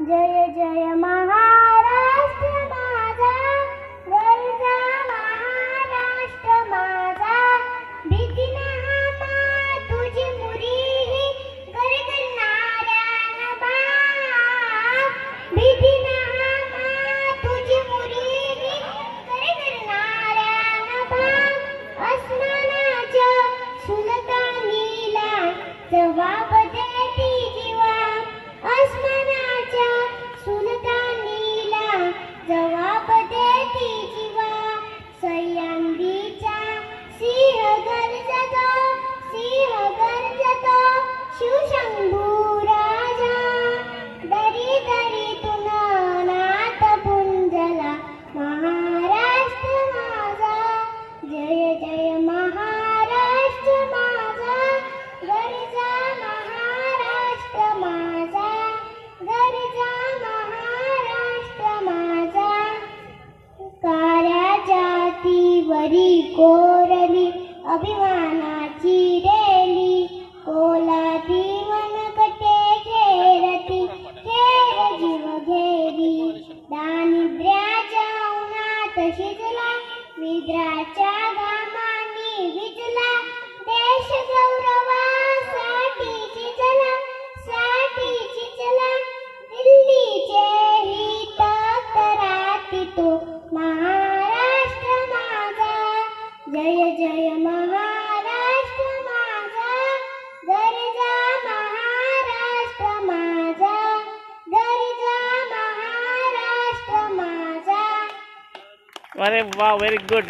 जय जय महाराष्ट्र माझा, गरजा महाराष्ट्र माझा, भीती नमा तुझी मुरी गरगरणाऱ्या नभा, भीती नमा तुझी मुरी गरगरणाऱ्या नभा, आसमानाच्या सुलतानीला जवाब देती जीवा, आसमानाच्या सुलतानीला जवाब देती जीवा, सह्याद्रीचा सिंह गर्जतो, सिंह गर्जतो शिवशंभू राजा, दरी दरीतून नाद पुंजला महाराष्ट्र माझा, जय जय महाराष्ट्र माझा, गरजा महाराष्ट्र माझा, गरजा महाराष्ट्र माझा, काळ्या जातीवरी कोरली अभिमानाची रेली, कोलादी मनगटे घेरती घेर जीव घेरी, दारिद्र्याच्या उन्हात शिजला, विद्राच्या घामानी विजला, देश गौरवासाठी झिजला, साठी चला, दिल्लीचे हित कराती तो महाराष्ट्र माझा, जय जय महाराष्ट्र माझा, गरजा महाराष्ट्र माझा, गरजा महाराष्ट्र माझा. अरे वाह, व्हेरी गुड.